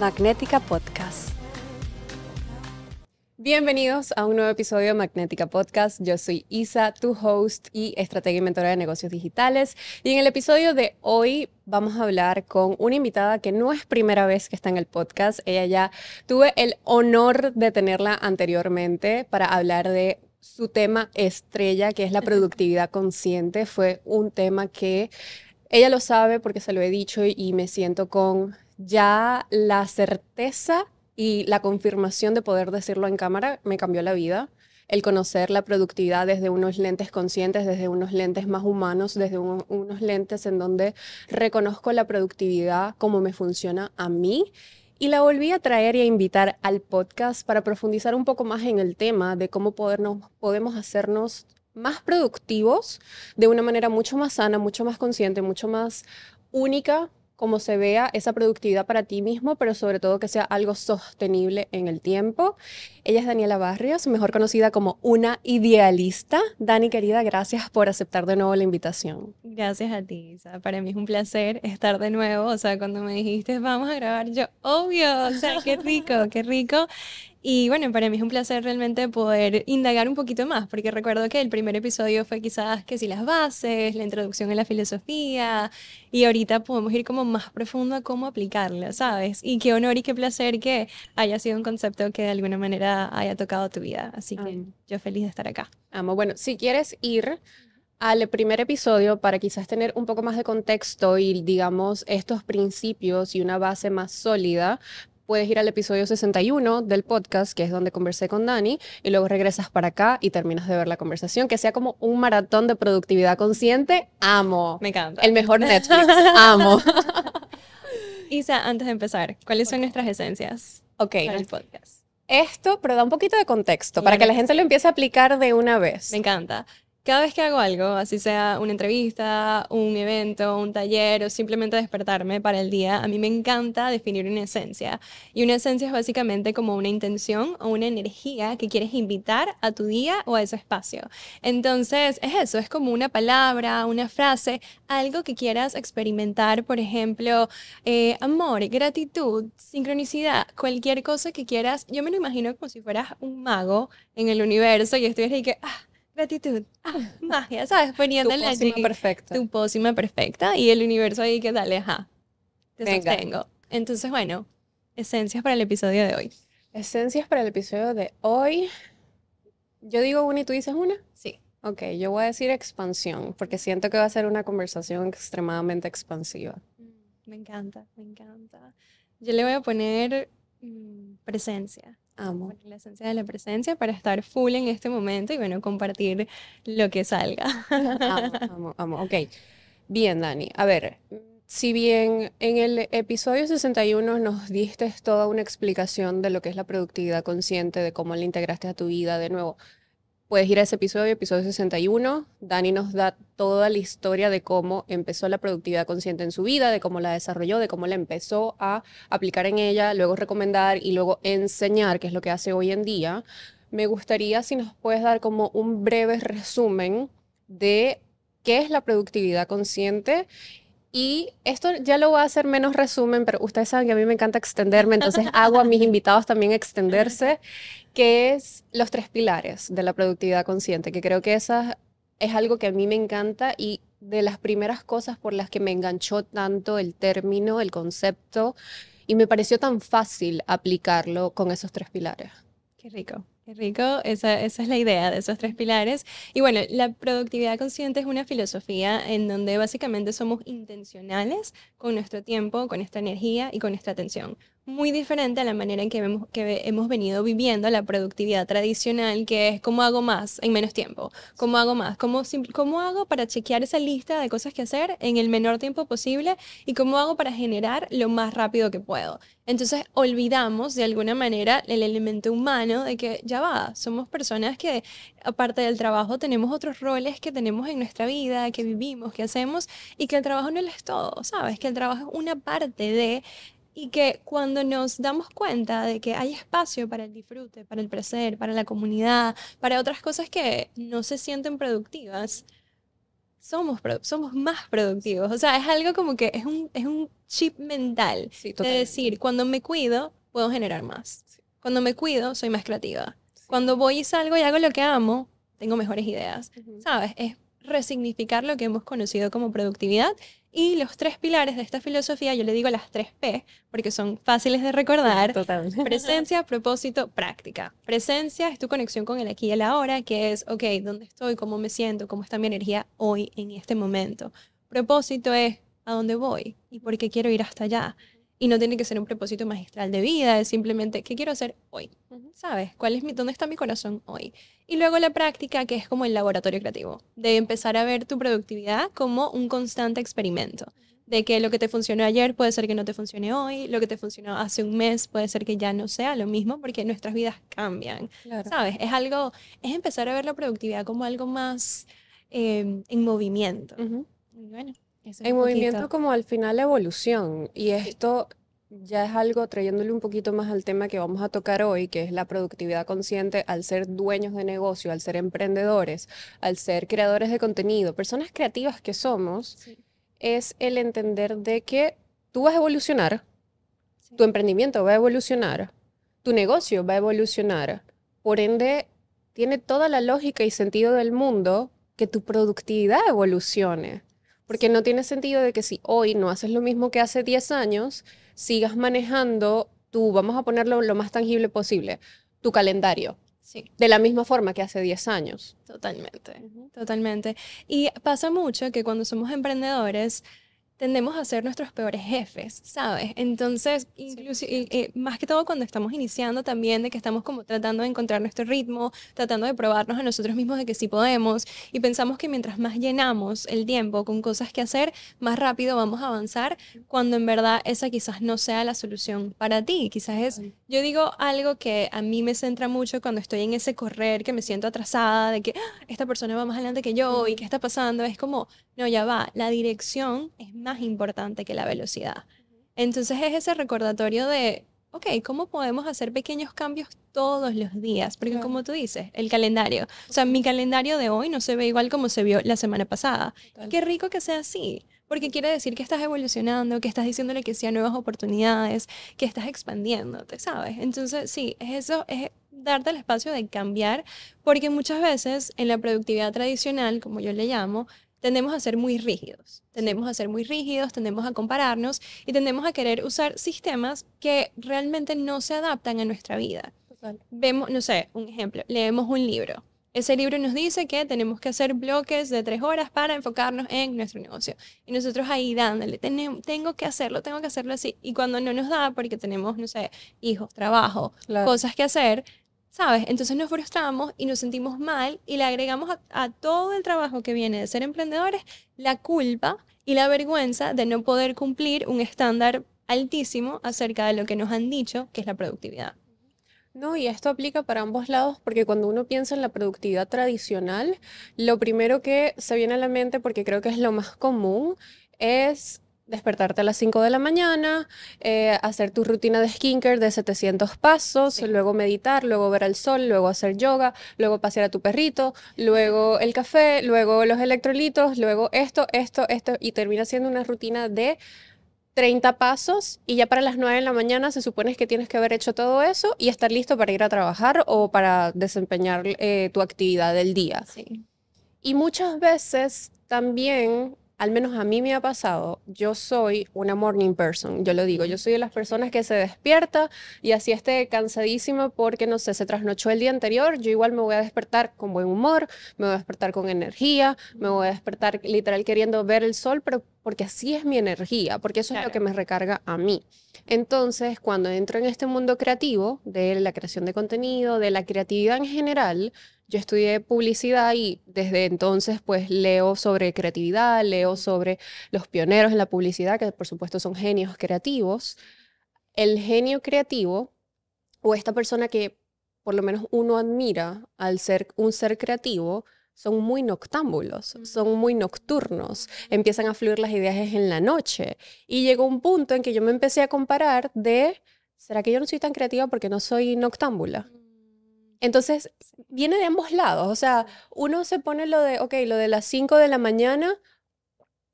Magnética Podcast. Bienvenidos a un nuevo episodio de Magnética Podcast. Yo soy Isa, tu host y estratega y mentora de negocios digitales. Y en el episodio de hoy vamos a hablar con una invitada que no es primera vez que está en el podcast. Ella ya tuve el honor de tenerla anteriormente para hablar de su tema estrella, que es la productividad consciente. Fue un tema que ella lo sabe porque se lo he dicho y me siento con ya la certeza y la confirmación de poder decirlo en cámara. Me cambió la vida. El conocer la productividad desde unos lentes conscientes, desde unos lentes más humanos, desde unos lentes en donde reconozco la productividad como me funciona a mí. Y la volví a traer y a invitar al podcast para profundizar un poco más en el tema de cómo podemos hacernos más productivos de una manera mucho más sana, mucho más consciente, mucho más única, como se vea esa productividad para ti mismo, pero sobre todo que sea algo sostenible en el tiempo. Ella es Daniela Barrios, mejor conocida como una idealista. Dani, querida, gracias por aceptar de nuevo la invitación. Gracias a ti, Isa. Para mí es un placer estar de nuevo. O sea, cuando me dijiste vamos a grabar, yo, obvio, o sea, qué rico, qué rico. Y bueno, para mí es un placer realmente poder indagar un poquito más, porque recuerdo que el primer episodio fue quizás que si las bases, la introducción a la filosofía, y ahorita podemos ir como más profundo a cómo aplicarla, ¿sabes? Y qué honor y qué placer que haya sido un concepto que de alguna manera haya tocado tu vida. Así que yo feliz de estar acá. Amo. Bueno, si quieres ir al primer episodio para quizás tener un poco más de contexto y, digamos, estos principios y una base más sólida, puedes ir al episodio 61 del podcast, que es donde conversé con Dani, y luego regresas para acá y terminas de ver la conversación, que sea como un maratón de productividad consciente. Amo. Me encanta. El mejor Netflix. Amo. Isa, antes de empezar, ¿cuáles son nuestras esencias Ok. para el podcast? Esto, pero da un poquito de contexto para que la gente lo empiece a aplicar de una vez. Me encanta. Cada vez que hago algo, así sea una entrevista, un evento, un taller o simplemente despertarme para el día, a mí me encanta definir una esencia. Y una esencia es básicamente como una intención o una energía que quieres invitar a tu día o a ese espacio. Entonces, es eso, es como una palabra, una frase, algo que quieras experimentar, por ejemplo, amor, gratitud, sincronicidad, cualquier cosa que quieras. Yo me lo imagino como si fueras un mago en el universo y estuvieras ahí que, gratitud, magia, ¿sabes? Poniéndole allí Perfecta. tu pócima perfecta y el universo ahí que dale, te Venga. sostengo. Entonces, bueno, esencias para el episodio de hoy. Esencias para el episodio de hoy. Yo digo una y tú dices una. Sí. Ok, yo voy a decir expansión, porque siento que va a ser una conversación extremadamente expansiva. Me encanta, me encanta. Yo le voy a poner presencia. Amo. La esencia de la presencia para estar full en este momento y bueno, compartir lo que salga. Amo. Ok. Bien, Dani. A ver, si bien en el episodio 61 nos diste toda una explicación de lo que es la productividad consciente, de cómo la integraste a tu vida, de nuevo, puedes ir a ese episodio 61. Dani nos da toda la historia de cómo empezó la productividad consciente en su vida, de cómo la desarrolló, de cómo la empezó a aplicar en ella, luego recomendar y luego enseñar, que es lo que hace hoy en día. Me gustaría si nos puedes dar como un breve resumen de qué es la productividad consciente. Y esto ya lo voy a hacer menos resumen, pero ustedes saben que a mí me encanta extenderme, entonces hago a mis invitados también extenderse, que es los 3 pilares de la productividad consciente, que creo que esa es algo que a mí me encanta y de las primeras cosas por las que me enganchó tanto el término, el concepto, y me pareció tan fácil aplicarlo con esos 3 pilares. Qué rico. Qué rico, esa es la idea de esos 3 pilares. Y bueno, la productividad consciente es una filosofía en donde básicamente somos intencionales con nuestro tiempo, con nuestra energía y con nuestra atención. Muy diferente a la manera en que hemos venido viviendo la productividad tradicional, que es cómo hago más en menos tiempo, cómo hago más, cómo hago para chequear esa lista de cosas que hacer en el menor tiempo posible y cómo hago para generar lo más rápido que puedo. Entonces olvidamos de alguna manera el elemento humano de que ya va, somos personas que aparte del trabajo tenemos otros roles que tenemos en nuestra vida, que vivimos, que hacemos y que el trabajo no lo es todo, ¿sabes? Que el trabajo es una parte de y que cuando nos damos cuenta de que hay espacio para el disfrute, para el placer, para la comunidad, para otras cosas que no se sienten productivas, somos más productivos. O sea, es algo como que es un chip mental Sí, de totalmente. decir, cuando me cuido, puedo generar más. Sí. Cuando me cuido, soy más creativa. Sí. Cuando voy y salgo y hago lo que amo, tengo mejores ideas. Ujú. ¿Sabes? Es resignificar lo que hemos conocido como productividad. Y los 3 pilares de esta filosofía, yo le digo las 3 P, porque son fáciles de recordar. Total. Presencia, propósito, práctica. Presencia es tu conexión con el aquí y el ahora, que es, ok, ¿dónde estoy? ¿Cómo me siento? ¿Cómo está mi energía hoy, en este momento? Propósito es, ¿a dónde voy? ¿Y por qué quiero ir hasta allá? Y no tiene que ser un propósito magistral de vida, es simplemente, ¿qué quiero hacer hoy? Ujú. ¿Sabes? ¿Dónde está mi corazón hoy? Y luego la práctica, que es como el laboratorio creativo, de empezar a ver tu productividad como un constante experimento. De que lo que te funcionó ayer puede ser que no te funcione hoy, lo que te funcionó hace un mes puede ser que ya no sea lo mismo, porque nuestras vidas cambian. Claro. ¿Sabes? Es empezar a ver la productividad como algo más en movimiento. Ujú. Y bueno, eso es En un movimiento poquito. como al final evolución. Y Sí. esto ya es algo trayéndole un poquito más al tema que vamos a tocar hoy, que es la productividad consciente al ser dueños de negocio, al ser emprendedores, al ser creadores de contenido, personas creativas que somos, Sí, es el entender de que tú vas a evolucionar, sí, tu emprendimiento va a evolucionar, tu negocio va a evolucionar. Por ende, tiene toda la lógica y sentido del mundo que tu productividad evolucione. Porque sí, no tiene sentido de que si hoy no haces lo mismo que hace 10 años, sigas manejando tu, vamos a ponerlo lo más tangible posible, tu calendario, sí. de la misma forma que hace 10 años. Totalmente, Ujú. totalmente. Y pasa mucho que cuando somos emprendedores tendemos a ser nuestros peores jefes, ¿sabes? Entonces, incluso, 100%. más que todo cuando estamos iniciando también, de que estamos como tratando de encontrar nuestro ritmo, tratando de probarnos a nosotros mismos de que sí podemos, y pensamos que mientras más llenamos el tiempo con cosas que hacer, más rápido vamos a avanzar, cuando en verdad esa quizás no sea la solución para ti. Quizás es, Total. yo digo algo que a mí me centra mucho cuando estoy en ese correr, que me siento atrasada, de que "Ah, esta persona va más adelante que yo y qué Ujú. está pasando", es como no, ya va, la dirección es más importante que la velocidad. Entonces es ese recordatorio de, ok, ¿cómo podemos hacer pequeños cambios todos los días? Porque Claro. como tú dices, el calendario. O sea, Ujú. mi calendario de hoy no se ve igual como se vio la semana pasada. Y Total. qué rico que sea así, porque quiere decir que estás evolucionando, que estás diciéndole que sí a nuevas oportunidades, que estás expandiéndote, ¿sabes? Entonces sí, es eso, es darte el espacio de cambiar, porque muchas veces en la productividad tradicional, como yo le llamo, tendemos a ser muy rígidos, Sí. tendemos a compararnos y tendemos a querer usar sistemas que realmente no se adaptan a nuestra vida. Total. Vemos, no sé, un ejemplo, leemos un libro. Ese libro nos dice que tenemos que hacer bloques de 3 horas para enfocarnos en nuestro negocio. Y nosotros ahí dándole, tengo que hacerlo así. Y cuando no nos da, porque tenemos, no sé, hijos, trabajo, Claro. cosas que hacer, ¿sabes? Entonces nos frustramos y nos sentimos mal y le agregamos a todo el trabajo que viene de ser emprendedores la culpa y la vergüenza de no poder cumplir un estándar altísimo acerca de lo que nos han dicho que es la productividad. No, y esto aplica para ambos lados porque cuando uno piensa en la productividad tradicional, lo primero que se viene a la mente, porque creo que es lo más común, es despertarte a las 5 de la mañana, hacer tu rutina de skincare de 700 pasos, Sí, luego meditar, luego ver el sol, luego hacer yoga, luego pasear a tu perrito, luego el café, luego los electrolitos, luego esto, y termina siendo una rutina de 30 pasos y ya para las 9 de la mañana se supone que tienes que haber hecho todo eso y estar listo para ir a trabajar o para desempeñar tu actividad del día. sí, Y muchas veces también, al menos a mí me ha pasado, yo soy una morning person, yo lo digo, yo soy de las personas que se despierta y así esté cansadísima porque, no sé, se trasnochó el día anterior, yo igual me voy a despertar con buen humor, me voy a despertar con energía, me voy a despertar literal queriendo ver el sol, pero porque así es mi energía, porque eso es lo que claro. me recarga a mí. Entonces, cuando entro en este mundo creativo, de la creación de contenido, de la creatividad en general, yo estudié publicidad y desde entonces pues leo sobre creatividad, leo sobre los pioneros en la publicidad, que por supuesto son genios creativos. El genio creativo o esta persona que por lo menos uno admira al ser un ser creativo, son muy noctámbulos, son muy nocturnos, empiezan a fluir las ideas en la noche. Y llegó un punto en que yo me empecé a comparar de, ¿será que yo no soy tan creativa porque no soy noctámbula? Entonces, viene de ambos lados. O sea, uno se pone lo de, ok, lo de las 5 de la mañana,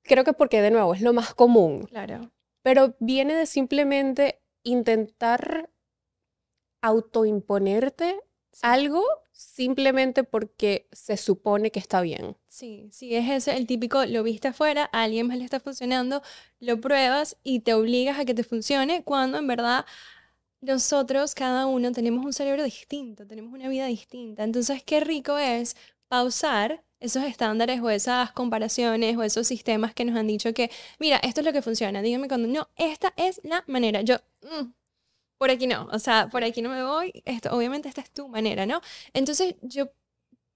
creo que porque de nuevo es lo más común, Claro. pero viene de simplemente intentar autoimponerte Sí. algo simplemente porque se supone que está bien. Sí, sí, es ese el típico, lo viste afuera, a alguien más le está funcionando, lo pruebas y te obligas a que te funcione, cuando en verdad nosotros, cada uno, tenemos un cerebro distinto, tenemos una vida distinta. Entonces, qué rico es pausar esos estándares o esas comparaciones o esos sistemas que nos han dicho que, mira, esto es lo que funciona, dígame cuando no, esta es la manera. Yo, por aquí no, o sea, por aquí no me voy, esto, obviamente esta es tu manera, ¿no? Entonces, yo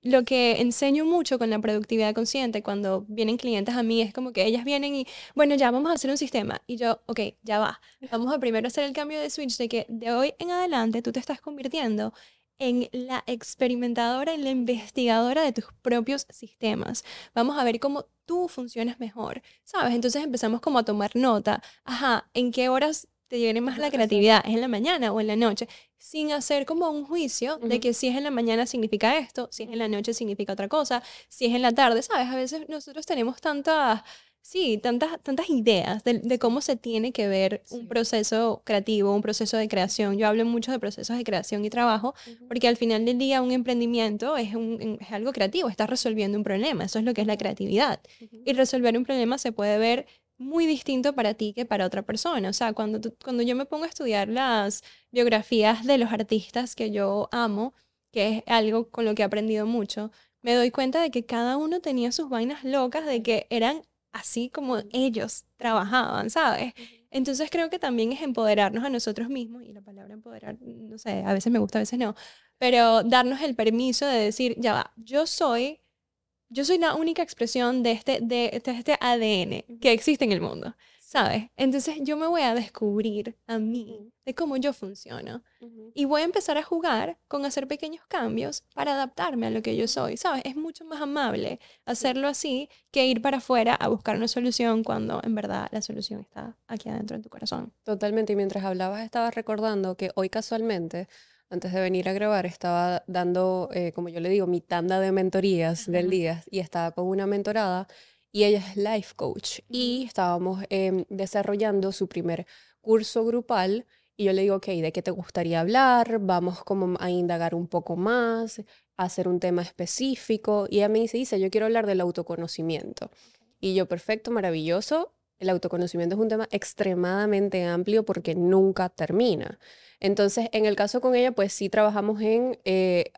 lo que enseño mucho con la productividad consciente cuando vienen clientes a mí es como que ellas vienen y, bueno, ya vamos a hacer un sistema. Y yo, ok, ya va. Vamos a primero hacer el cambio de switch de que de hoy en adelante tú te estás convirtiendo en la experimentadora, en la investigadora de tus propios sistemas. Vamos a ver cómo tú funcionas mejor, ¿sabes? Entonces empezamos como a tomar nota. Ajá, ¿en qué horas te viene más la creatividad? ¿Es en la mañana o en la noche? Sin hacer como un juicio de que si es en la mañana significa esto, si es en la noche significa otra cosa, si es en la tarde, ¿sabes? A veces nosotros tenemos tantas ideas de cómo se tiene que ver un proceso creativo, un proceso de creación. Yo hablo mucho de procesos de creación y trabajo, porque al final del día un emprendimiento es algo creativo, estás resolviendo un problema, eso es lo que es la creatividad. Y resolver un problema se puede ver muy distinto para ti que para otra persona. O sea, cuando yo me pongo a estudiar las biografías de los artistas que yo amo, que es algo con lo que he aprendido mucho, me doy cuenta de que cada uno tenía sus vainas locas, de que eran así como ellos trabajaban, ¿sabes? Entonces creo que también es empoderarnos a nosotros mismos, y la palabra empoderar, no sé, a veces me gusta, a veces no, pero darnos el permiso de decir, ya va, yo soy la única expresión de este ADN que existe en el mundo, ¿sabes? Entonces yo me voy a descubrir a mí de cómo yo funciono y voy a empezar a jugar con hacer pequeños cambios para adaptarme a lo que yo soy, ¿sabes? Es mucho más amable hacerlo así que ir para afuera a buscar una solución cuando en verdad la solución está aquí adentro en tu corazón. Totalmente, y mientras hablabas estaba recordando que hoy casualmente, antes de venir a grabar, estaba dando, como yo le digo, mi tanda de mentorías del Ajá. día y estaba con una mentorada y ella es life coach y Ujú. estábamos desarrollando su primer curso grupal y yo le digo, ok, ¿de qué te gustaría hablar? Vamos como a indagar un poco más, a hacer un tema específico y ella me dice, Isa, yo quiero hablar del autoconocimiento. Y yo, perfecto, maravilloso. El autoconocimiento es un tema extremadamente amplio porque nunca termina. Entonces, en el caso con ella, pues sí trabajamos en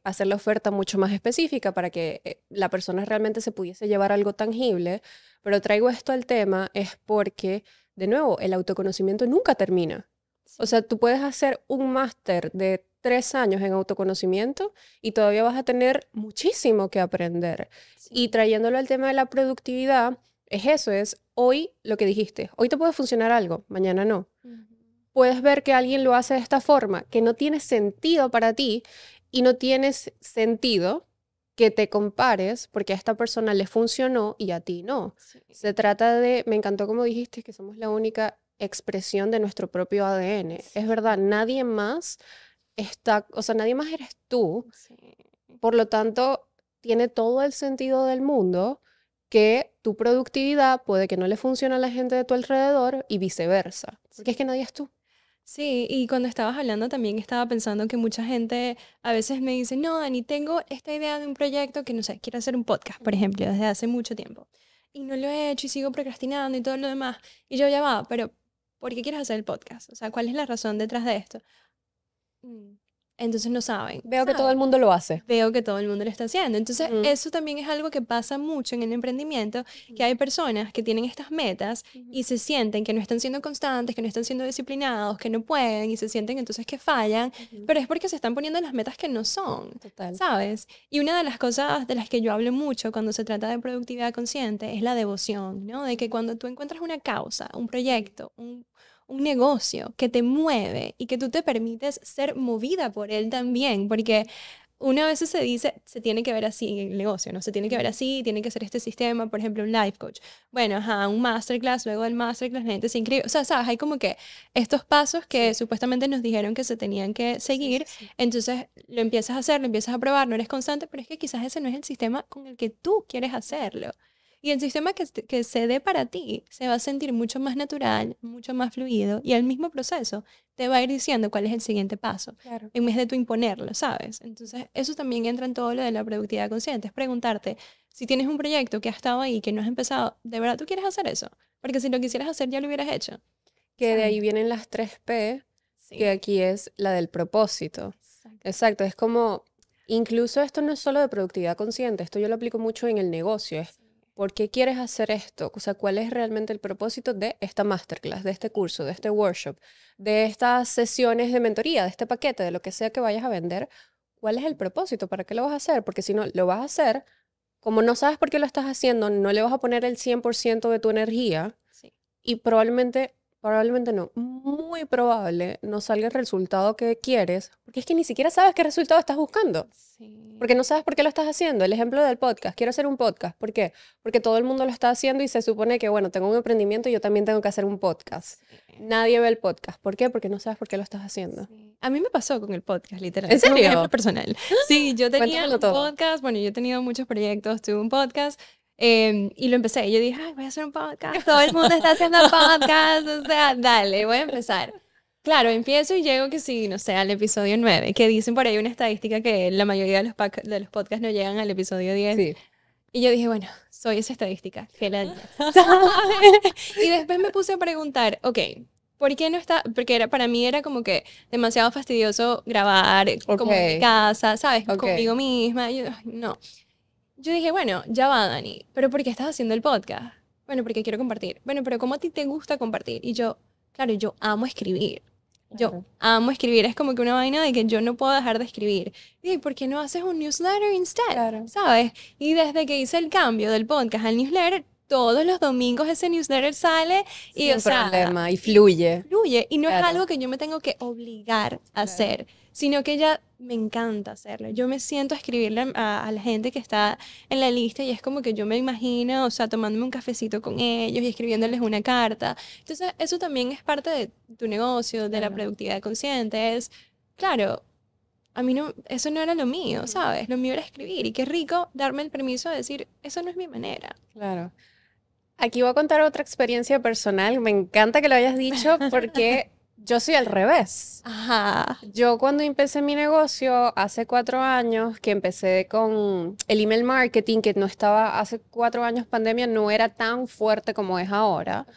hacer la oferta mucho más específica para que la persona realmente se pudiese llevar algo tangible. Pero traigo esto al tema es porque, de nuevo, el autoconocimiento nunca termina. O Sí, sea, tú puedes hacer un máster de 3 años en autoconocimiento y todavía vas a tener muchísimo que aprender. Y sí. trayéndolo al tema de la productividad, es eso, es hoy lo que dijiste. Hoy te puede funcionar algo, mañana no. Ujú. Puedes ver que alguien lo hace de esta forma, que no tiene sentido para ti y no tienes sentido que te compares porque a esta persona le funcionó y a ti no. Sí, Se trata de, me encantó como dijiste, que somos la única expresión de nuestro propio ADN. Es sí, verdad, nadie más está, o sea, nadie más eres tú. sí. Por lo tanto, tiene todo el sentido del mundo que tu productividad puede que no le funcione a la gente de tu alrededor y viceversa. Porque es que Sí. nadie es tú. Sí, y cuando estabas hablando también estaba pensando que mucha gente a veces me dice, no, Dani, tengo esta idea de un proyecto que, no sé, quiero hacer un podcast, por ejemplo, desde hace mucho tiempo. Y no lo he hecho y sigo procrastinando y todo lo demás. Y yo ya va, pero ¿por qué quieres hacer el podcast? O sea, ¿cuál es la razón detrás de esto? Mm. Entonces no saben, Veo que todo el ¿sabes? mundo lo hace. Veo que todo el mundo lo está haciendo. Entonces, Ujú, eso también es algo que pasa mucho en el emprendimiento, que ujú, hay personas que tienen estas metas ujú, y se sienten que no están siendo constantes, que no están siendo disciplinados, que no pueden y se sienten entonces que fallan, ujú. pero es porque se están poniendo las metas que no son, Total. ¿sabes? Y una de las cosas de las que yo hablo mucho cuando se trata de productividad consciente es la devoción, ¿no? De que Ujú, cuando tú encuentras una causa, un ujú, proyecto, un negocio que te mueve y que tú te permites ser movida por él también, porque una vez se dice, se tiene que ver así en el negocio, ¿no? Se tiene que ver así, tiene que ser este sistema, por ejemplo, un life coach. Bueno, ajá, un masterclass, luego del masterclass la gente se inscribe. O sea, ¿sabes? Hay como que estos pasos que supuestamente nos dijeron que se tenían que seguir. Entonces lo empiezas a hacer, lo empiezas a probar, no eres constante, pero es que quizás ese no es el sistema con el que tú quieres hacerlo. Y el sistema que se dé para ti se va a sentir mucho más natural, mucho más fluido y el mismo proceso te va a ir diciendo cuál es el siguiente paso, Claro. en vez de tú imponerlo, ¿sabes? Entonces, eso también entra en todo lo de la productividad consciente, es preguntarte si tienes un proyecto que ha estado ahí, que no has empezado, ¿de verdad tú quieres hacer eso? Porque si lo quisieras hacer ya lo hubieras hecho. Que de ahí ¿Sabes? vienen las 3 P, Sí. que aquí es la del propósito. Exacto. Exacto, es como, incluso esto no es solo de productividad consciente, esto yo lo aplico mucho en el negocio, es ¿por qué quieres hacer esto? O sea, ¿cuál es realmente el propósito de esta masterclass, de este curso, de este workshop, de estas sesiones de mentoría, de este paquete, de lo que sea que vayas a vender? ¿Cuál es el propósito? ¿Para qué lo vas a hacer? Porque si no, lo vas a hacer, como no sabes por qué lo estás haciendo, no le vas a poner el 100% de tu energía Sí. y probablemente no, muy probable no salga el resultado que quieres, porque es que ni siquiera sabes qué resultado estás buscando. Sí. Porque no sabes por qué lo estás haciendo. El ejemplo del podcast. Quiero hacer un podcast. ¿Por qué? Porque todo el mundo lo está haciendo y se supone que, bueno, tengo un emprendimiento y yo también tengo que hacer un podcast. Nadie ve el podcast. ¿Por qué? Porque no sabes por qué lo estás haciendo. Sí. A mí me pasó con el podcast, literal. ¿En Ese es un ejemplo serio? personal. Sí, yo tenía Cuéntamelo un todo. podcast, bueno, yo he tenido muchos proyectos, tuve un podcast y lo empecé. Yo dije, ay, voy a hacer un podcast, todo el mundo está haciendo podcast, o sea, dale, voy a empezar. Claro, empiezo y llego que sí, no sé, al episodio 9 que dicen por ahí una estadística que la mayoría de los podcasts no llegan al episodio 10. Sí. Y yo dije, bueno, soy esa estadística, que la Y después me puse a preguntar, ok, ¿por qué no está? Porque para mí era como que demasiado fastidioso grabar como en mi Ok. casa, ¿sabes? Ok. Conmigo misma. Yo, ay, no. Yo dije, bueno, ya va, Dani, pero ¿por qué estás haciendo el podcast? Bueno, porque quiero compartir. Bueno, pero ¿cómo a ti te gusta compartir? Y yo, claro, yo amo escribir. Yo Claro. amo escribir. Es como que una vaina de que yo no puedo dejar de escribir. Y dije, ¿por qué no haces un newsletter instead? Claro. ¿Sabes? Y desde que hice el cambio del podcast al newsletter, todos los domingos ese newsletter sale y, Sin o sea, problema. Y fluye. fluye. Y no es Claro. algo que yo me tengo que obligar a hacer, sino que ya me encanta hacerlo. Yo me siento a escribirle a la gente que está en la lista y es como que yo me imagino, o sea, tomándome un cafecito con ellos y escribiéndoles una carta. Entonces, eso también es parte de tu negocio, de la Claro. productividad consciente. Es, claro, a mí no, eso no era lo mío, ¿sabes? Lo mío era escribir y qué rico darme el permiso de decir, eso no es mi manera. Claro. Aquí voy a contar otra experiencia personal. Me encanta que lo hayas dicho porque yo soy al revés. Ajá. Yo cuando empecé mi negocio hace 4 años, que empecé con el email marketing, que no estaba, hace 4 años pandemia no era tan fuerte como es ahora.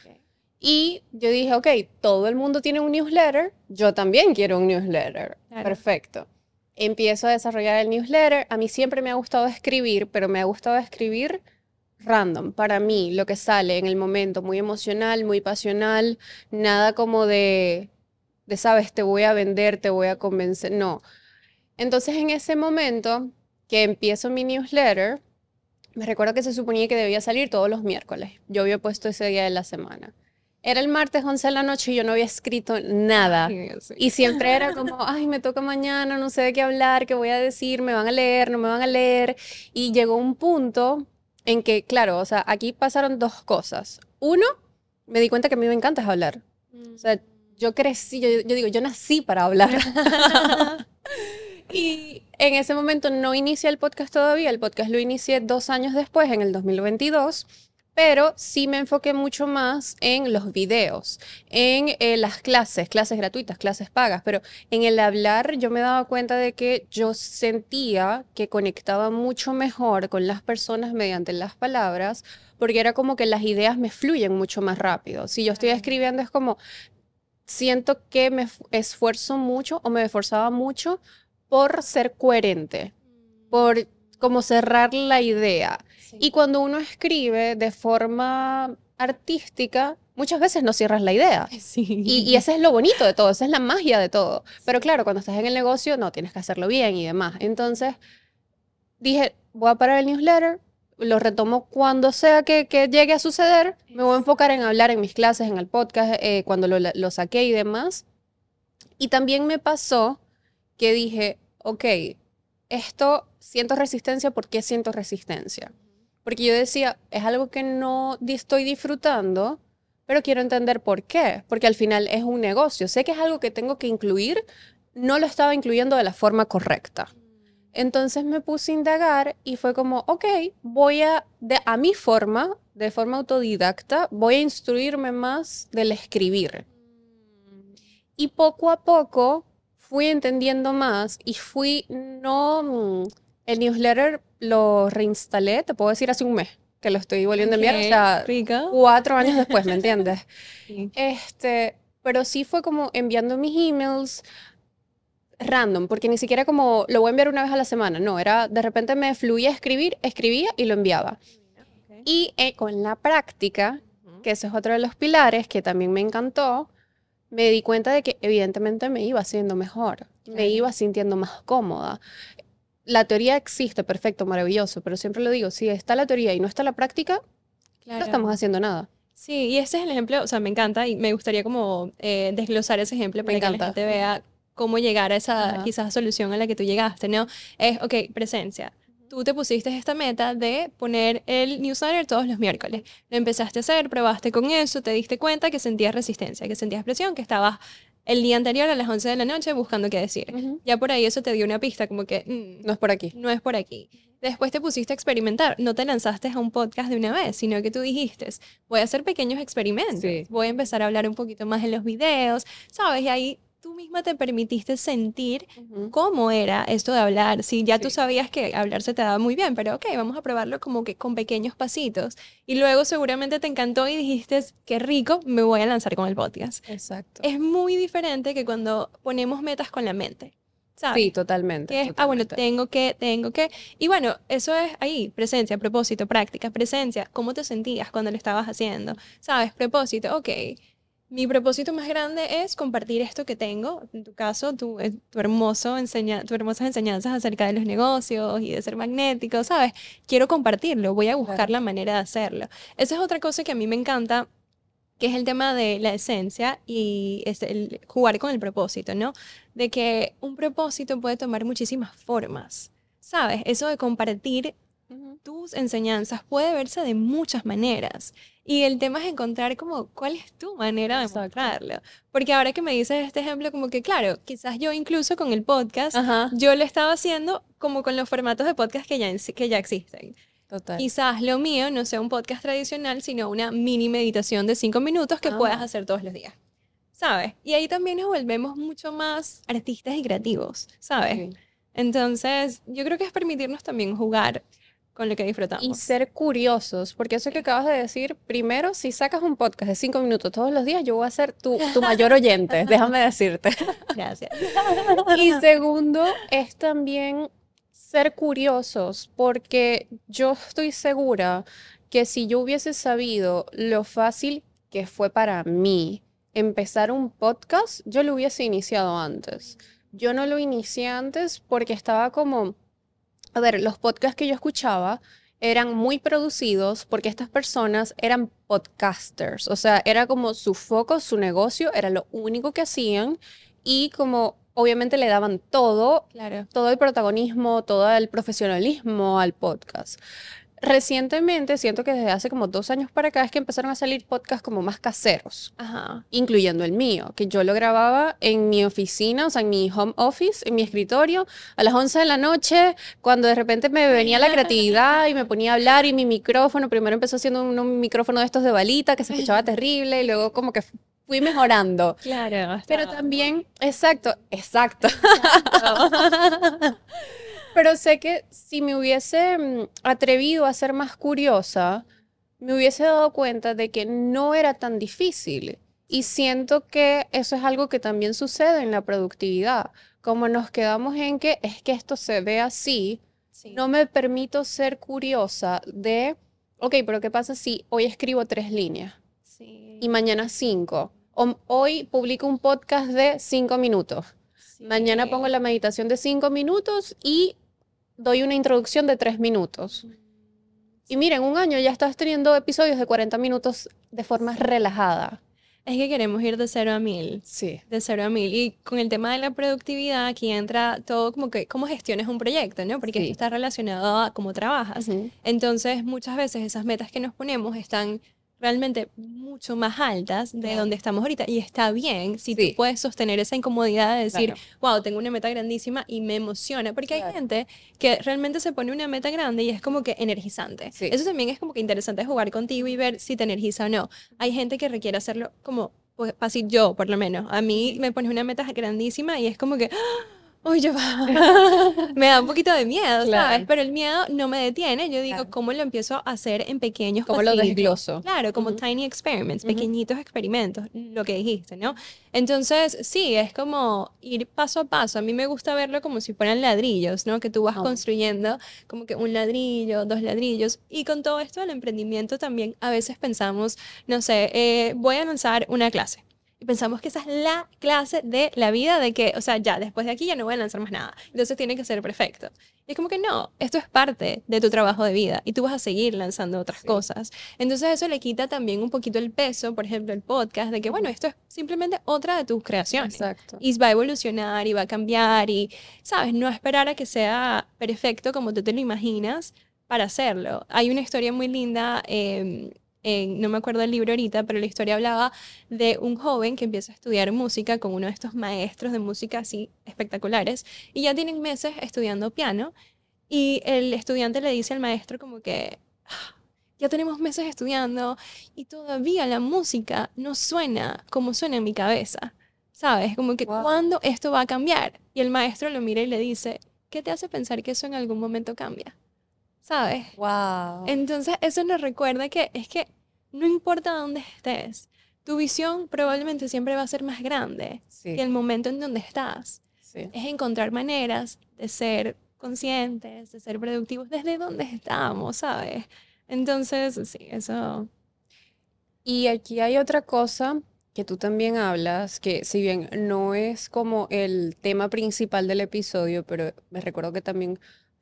Y yo dije, ok, todo el mundo tiene un newsletter, yo también quiero un newsletter. Claro. Perfecto. Empiezo a desarrollar el newsletter. A mí siempre me ha gustado escribir, pero me ha gustado escribir random, para mí, lo que sale en el momento, muy emocional, muy pasional, nada como sabes, te voy a vender, te voy a convencer, no. Entonces, en ese momento que empiezo mi newsletter, me recuerdo que se suponía que debía salir todos los miércoles. Yo había puesto ese día de la semana. Era el martes 11 de la noche y yo no había escrito nada. Ay, sí. Y siempre era como, ay, me toca mañana, no sé de qué hablar, qué voy a decir, me van a leer, no me van a leer. Y llegó un punto en que, claro, o sea, aquí pasaron dos cosas. Uno, me di cuenta que a mí me encanta es hablar. O sea, yo crecí, yo digo, yo nací para hablar. Y en ese momento no inicié el podcast todavía, el podcast lo inicié 2 años después, en el 2022, pero sí me enfoqué mucho más en los videos, en las clases gratuitas, clases pagas, pero en el hablar yo me daba cuenta de que yo sentía que conectaba mucho mejor con las personas mediante las palabras, porque era como que las ideas me fluyen mucho más rápido. Si yo estoy escribiendo es como, siento que me esfuerzo mucho o me esforzaba mucho por ser coherente, por como cerrar la idea. Sí. Y cuando uno escribe de forma artística, muchas veces no cierras la idea. Sí. Y ese es lo bonito de todo, esa es la magia de todo. Pero claro, cuando estás en el negocio, no, tienes que hacerlo bien y demás. Entonces dije, voy a parar el newsletter, lo retomo cuando sea que llegue a suceder, me voy a enfocar en hablar en mis clases, en el podcast, cuando lo saqué y demás. Y también me pasó que dije, ok, esto siento resistencia, ¿por qué siento resistencia? Porque yo decía, es algo que no estoy disfrutando, pero quiero entender por qué, porque al final es un negocio. Sé que es algo que tengo que incluir, no lo estaba incluyendo de la forma correcta. Entonces me puse a indagar y fue como, ok, voy a mi forma, de forma autodidacta, voy a instruirme más del escribir. Y poco a poco fui entendiendo más y el newsletter lo reinstalé, te puedo decir hace un mes que lo estoy volviendo a enviar, o sea, rico. 4 años después, ¿me entiendes? Sí. Pero sí fue como enviando mis emails random, porque ni siquiera como lo voy a enviar una vez a la semana, no, era de repente me fluía a escribir, escribía y lo enviaba. Okay. Y con la práctica, Ujú. que ese es otro de los pilares que también me encantó, me di cuenta de que evidentemente me iba haciendo mejor, me Claro. iba sintiendo más cómoda. La teoría existe, perfecto, maravilloso, pero siempre lo digo, si está la teoría y no está la práctica, no estamos Claro. haciendo nada. Sí, y ese es el ejemplo, o sea, me encanta y me gustaría como desglosar ese ejemplo Me para que la encanta. gente vea cómo llegar a esa Ajá. quizás solución a la que tú llegaste, ¿no? Es, ok, presencia. Tú te pusiste esta meta de poner el newsletter todos los miércoles. Lo empezaste a hacer, probaste con eso, te diste cuenta que sentías resistencia, que sentías presión, que estabas el día anterior a las 11 de la noche buscando qué decir. Ujú. Ya por ahí eso te dio una pista, como que No es por aquí. no es por aquí. Después te pusiste a experimentar, no te lanzaste a un podcast de una vez, sino que tú dijiste, voy a hacer pequeños experimentos, Sí. voy a empezar a hablar un poquito más en los videos, ¿sabes? Y ahí tú misma te permitiste sentir Ujú. cómo era esto de hablar. Si ya tú Sí. sabías que hablar se te daba muy bien, pero ok, vamos a probarlo como que con pequeños pasitos. Y luego seguramente te encantó y dijiste, qué rico, me voy a lanzar con el podcast. Exacto. Es muy diferente que cuando ponemos metas con la mente, ¿sabes? Sí, totalmente, Que es, bueno, totalmente. tengo que. Y bueno, eso es ahí, presencia, propósito, práctica, presencia, cómo te sentías cuando lo estabas haciendo, ¿sabes? Propósito, ok. Mi propósito más grande es compartir esto que tengo, en tu caso, tu tu hermosas enseñanzas acerca de los negocios y de ser magnético, ¿sabes? Quiero compartirlo, voy a buscar Claro. la manera de hacerlo. Esa es otra cosa que a mí me encanta, que es el tema de la esencia y es el jugar con el propósito, ¿no? De que un propósito puede tomar muchísimas formas, ¿sabes? Eso de compartir Ujú. tus enseñanzas puede verse de muchas maneras. Y el tema es encontrar como cuál es tu manera de Exacto. mostrarlo. Porque ahora que me dices este ejemplo, como que claro, quizás yo incluso con el podcast, Ajá, yo lo estaba haciendo como con los formatos de podcast que ya existen. total. Quizás lo mío no sea un podcast tradicional, sino una mini meditación de 5 minutos que puedas Ah, hacer todos los días, ¿sabes? Y ahí también nos volvemos mucho más artistas y creativos, ¿sabes? sí. Entonces, yo creo que es permitirnos también jugar con lo que Y disfrutamos. ser curiosos, porque eso que Sí. acabas de decir, primero, si sacas un podcast de 5 minutos todos los días, yo voy a ser tu mayor oyente, déjame decirte. Gracias. Y segundo, es también ser curiosos, porque yo estoy segura que si yo hubiese sabido lo fácil que fue para mí empezar un podcast, yo lo hubiese iniciado antes. Yo no lo inicié antes porque estaba como, a ver, los podcasts que yo escuchaba eran muy producidos porque estas personas eran podcasters, o sea, era como su foco, su negocio, era lo único que hacían y como obviamente le daban Claro. todo el protagonismo, todo el profesionalismo al podcast. Recientemente, siento que desde hace como 2 años para acá es que empezaron a salir podcasts como más caseros, Ajá. incluyendo el mío, que yo lo grababa en mi oficina, o sea, en mi home office, en mi escritorio, a las 11 de la noche, cuando de repente me venía la creatividad y me ponía a hablar y mi micrófono, primero empezó siendo un micrófono de estos de balita que se escuchaba terrible y luego como que fui mejorando. Claro, Pero está. también, exacto, exacto. Exacto. Pero sé que si me hubiese atrevido a ser más curiosa, me hubiese dado cuenta de que no era tan difícil. Y siento que eso es algo que también sucede en la productividad. Como nos quedamos en que es que esto se ve así, Sí. no me permito ser curiosa de, ok, pero ¿qué pasa si hoy escribo 3 líneas Sí. y mañana 5? O hoy publico un podcast de 5 minutos. Mañana pongo Sí. la meditación de 5 minutos y doy una introducción de 3 minutos. Y mira, en un año ya estás teniendo episodios de 40 minutos de forma relajada. Es que queremos ir de 0 a 1000. Sí. De 0 a 1000. Y con el tema de la productividad, aquí entra todo como que cómo gestiones un proyecto, ¿no? Porque esto Sí. está relacionado a cómo trabajas. Ujú. Entonces, muchas veces esas metas que nos ponemos están realmente mucho más altas de Claro. donde estamos ahorita. Y está bien si tú Sí. puedes sostener esa incomodidad de decir, Claro. wow, tengo una meta grandísima y me emociona. Porque hay Claro. gente que realmente se pone una meta grande y es como que energizante. Sí. Eso también es como que interesante jugar contigo y ver si te energiza o no. Hay gente que requiere hacerlo como, pues, así yo, por lo menos. A mí me pones una meta grandísima y es como que, uy, yo me da un poquito de miedo, ¿sabes? Claro. Pero el miedo no me detiene. Yo digo, Claro. ¿cómo lo empiezo a hacer en pequeños ¿Cómo lo pasitos? desgloso? Claro, como Ujú. tiny experiments, Ujú. pequeñitos experimentos, lo que dijiste, ¿no? Entonces, sí, es como ir paso a paso. A mí me gusta verlo como si fueran ladrillos, ¿no? Que tú vas Amo. construyendo como que un ladrillo, dos ladrillos. Y con todo esto del emprendimiento también a veces pensamos, no sé, voy a lanzar una clase. Y pensamos que esa es la clase de la vida, de que, o sea, ya, después de aquí ya no voy a lanzar más nada. Entonces tiene que ser perfecto. Y es como que no, esto es parte de tu trabajo de vida y tú vas a seguir lanzando otras Sí. cosas. Entonces eso le quita también un poquito el peso, por ejemplo, el podcast, de que, bueno, esto es simplemente otra de tus creaciones. Exacto. Y va a evolucionar y va a cambiar y, ¿sabes? No esperar a que sea perfecto como tú te lo imaginas para hacerlo. Hay una historia muy linda, no me acuerdo del libro ahorita, pero la historia hablaba de un joven que empieza a estudiar música con uno de estos maestros de música así espectaculares y ya tienen meses estudiando piano y el estudiante le dice al maestro como que ya tenemos meses estudiando y todavía la música no suena como suena en mi cabeza, ¿sabes? Como que Wow. ¿cuándo esto va a cambiar? Y el maestro lo mira y le dice, ¿qué te hace pensar que eso en algún momento cambia? ¿Sabes? Wow. Entonces eso nos recuerda que es que no importa dónde estés, tu visión probablemente siempre va a ser más grande que Sí. el momento en donde estás. Sí. Es encontrar maneras de ser conscientes, de ser productivos desde donde estamos, ¿sabes? Entonces, sí, eso. Y aquí hay otra cosa que tú también hablas, que si bien no es como el tema principal del episodio, pero me recuerdo que también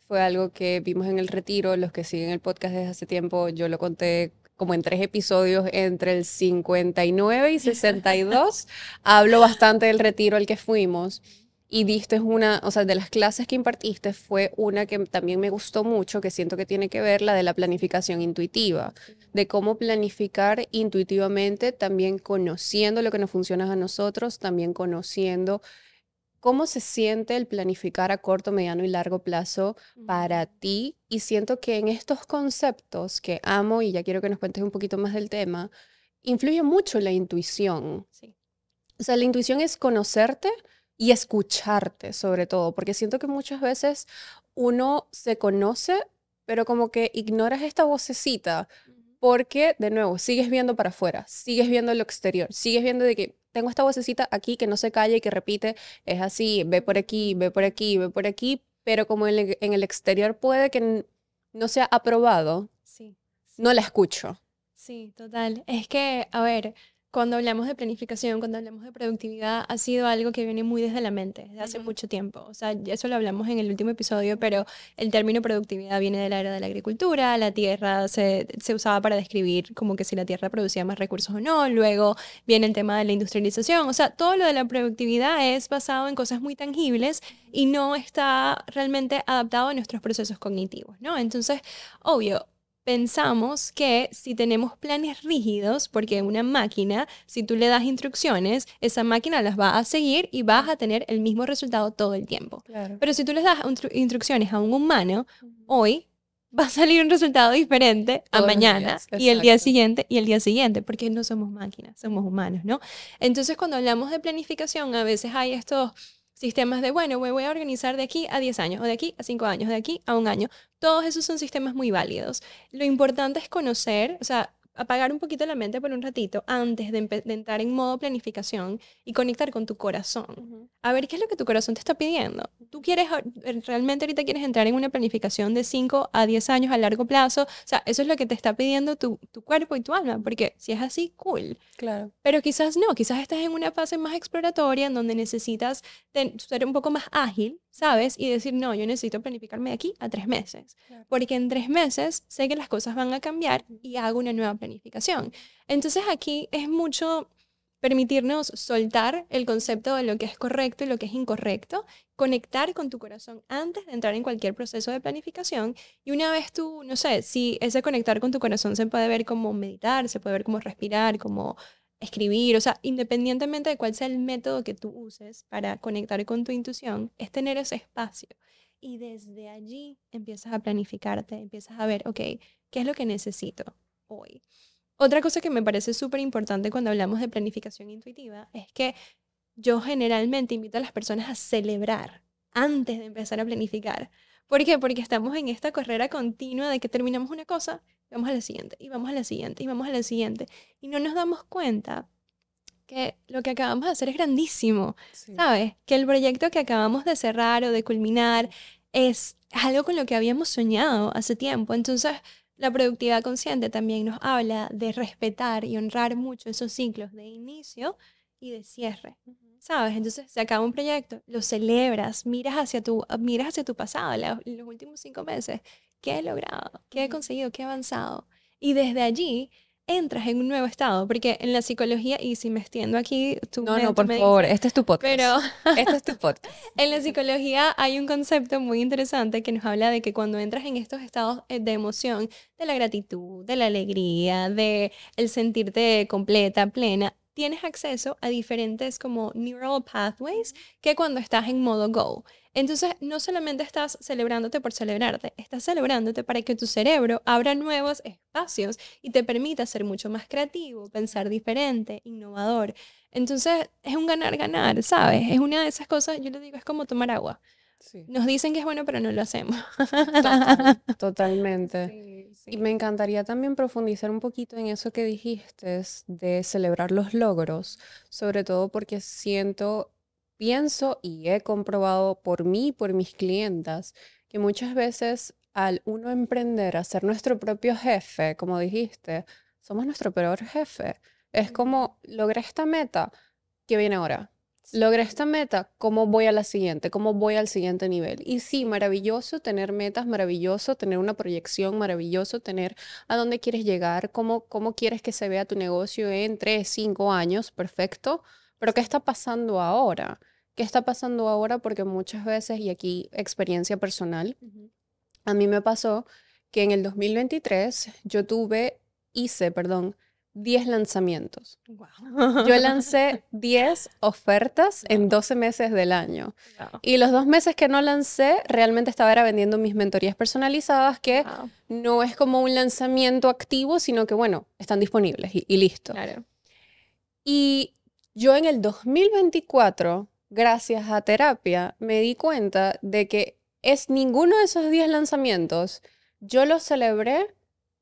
fue algo que vimos en el retiro, los que siguen el podcast desde hace tiempo, yo lo conté como en 3 episodios entre el 59 y 62. Hablo bastante del retiro al que fuimos. Y diste una, o sea, de las clases que impartiste fue una que también me gustó mucho, que siento que tiene que ver, la de la planificación intuitiva, de cómo planificar intuitivamente, también conociendo lo que nos funciona a nosotros, también conociendo cómo se siente el planificar a corto, mediano y largo plazo para ti. Y siento que en estos conceptos que amo, y ya quiero que nos cuentes un poquito más del tema, influye mucho la intuición. Sí. O sea, la intuición es conocerte y escucharte sobre todo, porque siento que muchas veces uno se conoce, pero como que ignoras esta vocecita, porque de nuevo, sigues viendo para afuera, sigues viendo lo exterior, sigues viendo de que tengo esta vocecita aquí que no se calla y que repite, es así, ve por aquí, ve por aquí, ve por aquí, pero como en el exterior puede que no sea aprobado, Sí, no sí. la escucho. Sí, total. Es que, a ver, cuando hablamos de planificación, cuando hablamos de productividad, ha sido algo que viene muy desde la mente, desde hace Ujú. mucho tiempo. O sea, ya eso lo hablamos en el último episodio, pero el término productividad viene de la era de la agricultura, la tierra se usaba para describir como que si la tierra producía más recursos o no, luego viene el tema de la industrialización, o sea, todo lo de la productividad es basado en cosas muy tangibles y no está realmente adaptado a nuestros procesos cognitivos, ¿no? Entonces, obvio, pensamos que si tenemos planes rígidos, porque una máquina, si tú le das instrucciones, esa máquina las va a seguir y vas a tener el mismo resultado todo el tiempo. Claro. Pero si tú les das instrucciones a un humano, hoy va a salir un resultado diferente a Todos los mañana días, y el día exacto. siguiente y el día siguiente, porque no somos máquinas, somos humanos, ¿no? Entonces, cuando hablamos de planificación, a veces hay estos sistemas de, bueno, me voy a organizar de aquí a 10 años, o de aquí a 5 años, de aquí a un año. Todos esos son sistemas muy válidos. Lo importante es conocer, o sea, apagar un poquito la mente por un ratito antes de entrar en modo planificación y conectar con tu corazón. Ujú. A ver qué es lo que tu corazón te está pidiendo. ¿Tú quieres, realmente ahorita quieres entrar en una planificación de 5 a 10 años a largo plazo? O sea, eso es lo que te está pidiendo tu cuerpo y tu alma, porque si es así, cool. Claro. Pero quizás no, quizás estás en una fase más exploratoria en donde necesitas ser un poco más ágil, ¿sabes? Y decir, no, yo necesito planificarme de aquí a 3 meses. Claro. Porque en 3 meses sé que las cosas van a cambiar y hago una nueva planificación. Entonces aquí es mucho permitirnos soltar el concepto de lo que es correcto y lo que es incorrecto, conectar con tu corazón antes de entrar en cualquier proceso de planificación. Y una vez tú, no sé, si ese conectar con tu corazón se puede ver como meditar, se puede ver como respirar, como escribir, o sea, independientemente de cuál sea el método que tú uses para conectar con tu intuición, es tener ese espacio. Y desde allí empiezas a planificarte, empiezas a ver, ok, ¿qué es lo que necesito hoy? Otra cosa que me parece súper importante cuando hablamos de planificación intuitiva es que yo generalmente invito a las personas a celebrar antes de empezar a planificar. ¿Por qué? Porque estamos en esta carrera continua de que terminamos una cosa, vamos a la siguiente, y vamos a la siguiente, y vamos a la siguiente. Y no nos damos cuenta que lo que acabamos de hacer es grandísimo, Sí. ¿sabes? Que el proyecto que acabamos de cerrar o de culminar es algo con lo que habíamos soñado hace tiempo. Entonces, la productividad consciente también nos habla de respetar y honrar mucho esos ciclos de inicio y de cierre, ¿sabes? Entonces, se acaba un proyecto, lo celebras, miras hacia tu pasado, los últimos 5 meses. ¿Qué he logrado? ¿Qué he conseguido? ¿Qué he avanzado? Y desde allí entras en un nuevo estado, porque en la psicología, y si me extiendo aquí, No, no, tú por me favor, dices, este es tu podcast. pero Este es tu podcast. en la psicología hay un concepto muy interesante que nos habla de que cuando entras en estos estados de emoción, de la gratitud, de la alegría, de el sentirte completa, plena, tienes acceso a diferentes como neural pathways que cuando estás en modo go. Entonces, no solamente estás celebrándote por celebrarte, estás celebrándote para que tu cerebro abra nuevos espacios y te permita ser mucho más creativo, pensar diferente, innovador. Entonces, es un ganar-ganar, ¿sabes? Es una de esas cosas, yo le digo, es como tomar agua. Sí. Nos dicen que es bueno, pero no lo hacemos. Totalmente. Sí, Y sí. me encantaría también profundizar un poquito en eso que dijiste de celebrar los logros, sobre todo porque pienso y he comprobado por mí, por mis clientas, que muchas veces al uno emprender, a ser nuestro propio jefe, como dijiste, somos nuestro peor jefe. Es como, logré esta meta, ¿qué viene ahora? Logré esta meta, ¿cómo voy a la siguiente? ¿Cómo voy al siguiente nivel? Y sí, maravilloso tener metas, maravilloso tener una proyección, maravilloso tener a dónde quieres llegar, cómo quieres que se vea tu negocio en 3, 5 años, perfecto. Pero ¿qué está pasando ahora? ¿Qué está pasando ahora? Porque muchas veces, y aquí experiencia personal, Ujú. a mí me pasó que en el 2023 hice, perdón, 10 lanzamientos. Yo Wow. lancé 10 ofertas en Wow. 12 meses del año. Wow. Y los 2 meses que no lancé, realmente estaba era vendiendo mis mentorías personalizadas, que Wow. no es como un lanzamiento activo, sino que, bueno, están disponibles y listo. Claro. Y yo en el 2024, gracias a terapia, me di cuenta de que ninguno de esos 10 lanzamientos yo los celebré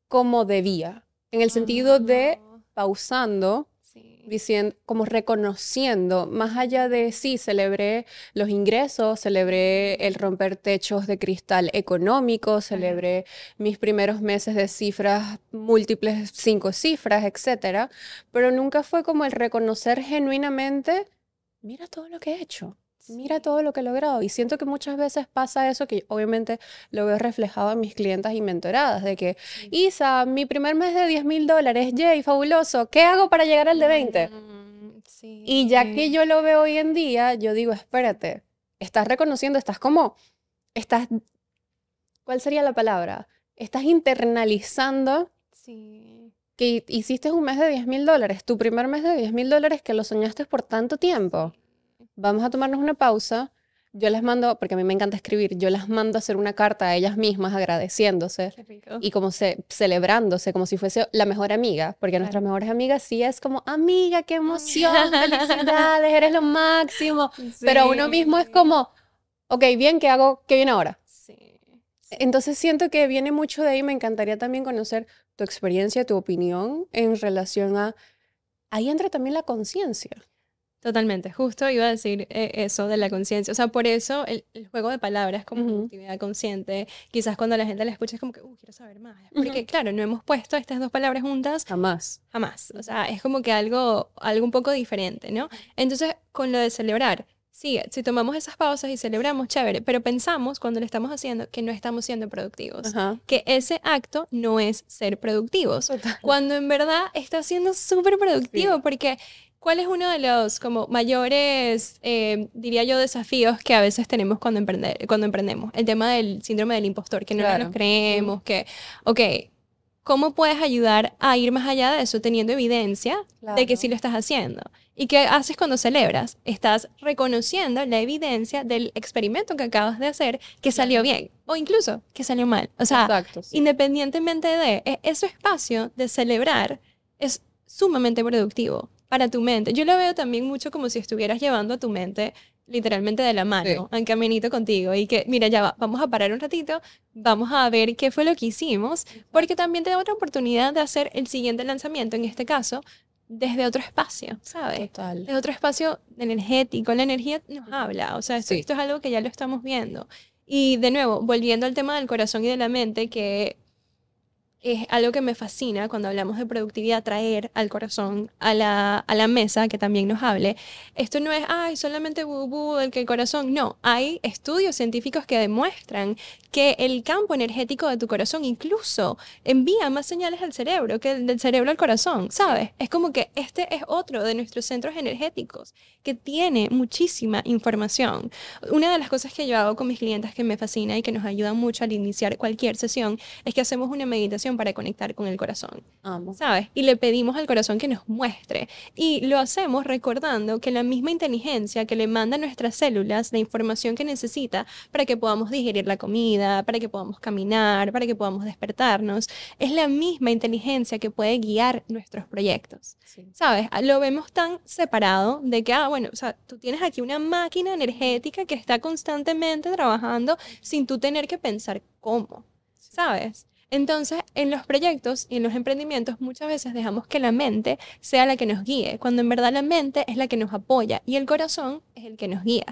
como debía, en el sentido de Ah, pausando, sí. diciendo, como reconociendo, más allá de sí, celebré los ingresos, celebré el romper techos de cristal económico, Ajá. celebré mis primeros meses de cifras múltiples, 5 cifras, etcétera, pero nunca fue como el reconocer genuinamente, mira todo lo que he hecho. Mira Sí. todo lo que he logrado. Y siento que muchas veces pasa eso, que obviamente lo veo reflejado en mis clientas y mentoradas, de que Sí. Isa, mi primer mes de $10,000, yay, fabuloso, ¿qué hago para llegar al de 20? Y ya que Sí. yo lo veo hoy en día, yo digo, espérate, estás reconociendo, estás, ¿cuál sería la palabra? Estás internalizando Sí. que hiciste un mes de $10,000, tu primer mes de $10,000 que lo soñaste por tanto tiempo. Vamos a tomarnos una pausa. Yo les mando, porque a mí me encanta escribir, yo las mando a hacer una carta a ellas mismas agradeciéndose Qué rico. y como celebrándose, como si fuese la mejor amiga, porque nuestras Claro. mejores amigas sí es como, amiga, qué emoción, felicidades, eres lo máximo, pero a uno mismo es Sí. como, ok, bien, ¿qué hago? ¿Qué viene ahora? Sí. Sí. Entonces siento que viene mucho de ahí, me encantaría también conocer tu experiencia, tu opinión en relación ahí entra también la conciencia. Totalmente, justo iba a decir eso de la conciencia. O sea, por eso el juego de palabras como Ujú, productividad consciente, quizás cuando la gente la escucha es como que, quiero saber más. ujú. Porque, claro, no hemos puesto estas dos palabras juntas Jamás. jamás. O Ujú, sea, es como que algo un poco diferente, ¿no? Entonces, con lo de celebrar, sí, si tomamos esas pausas y celebramos, chévere, pero pensamos cuando lo estamos haciendo que no estamos siendo productivos, ajá, que ese acto no es ser productivos, total. cuando en verdad está siendo súper Sí. productivo, porque ¿cuál es uno de los como mayores, diría yo, desafíos que a veces tenemos cuando emprendemos? El tema del síndrome del impostor, que no nos Claro. creemos, que, ok, ¿cómo puedes ayudar a ir más allá de eso teniendo evidencia de que sí lo estás haciendo? ¿Y qué haces cuando celebras? Estás reconociendo la evidencia del experimento que acabas de hacer que salió bien o incluso que salió mal. O sea, Exacto, sí. independientemente de ese espacio de celebrar es sumamente productivo para tu mente. Yo lo veo también mucho como si estuvieras llevando a tu mente literalmente de la mano, en caminito contigo y que, mira, ya va, vamos a parar un ratito, vamos a ver qué fue lo que hicimos, porque también te da otra oportunidad de hacer el siguiente lanzamiento, en este caso, desde otro espacio, ¿sabes? Total. Desde otro espacio energético, la energía nos habla, o sea, esto es algo que ya lo estamos viendo. Y de nuevo, volviendo al tema del corazón y de la mente, que es algo que me fascina cuando hablamos de productividad, traer al corazón a la mesa, que también nos hable. Esto no es, ay, solamente el que el corazón. No, hay estudios científicos que demuestran que el campo energético de tu corazón incluso envía más señales al cerebro que el del cerebro al corazón, ¿sabes? Es como que este es otro de nuestros centros energéticos que tiene muchísima información. Una de las cosas que yo hago con mis clientes que me fascina y que nos ayuda mucho al iniciar cualquier sesión es que hacemos una meditación para conectar con el corazón, ¿sabes? Y le pedimos al corazón que nos muestre. Y lo hacemos recordando que la misma inteligencia que le manda a nuestras células la información que necesita para que podamos digerir la comida, para que podamos caminar, para que podamos despertarnos, es la misma inteligencia que puede guiar nuestros proyectos, ¿sabes? Lo vemos tan separado de que, bueno, o sea, tú tienes aquí una máquina energética que está constantemente trabajando sin tú tener que pensar cómo, ¿sabes? Entonces, en los proyectos y en los emprendimientos muchas veces dejamos que la mente sea la que nos guíe, cuando en verdad la mente es la que nos apoya y el corazón es el que nos guía.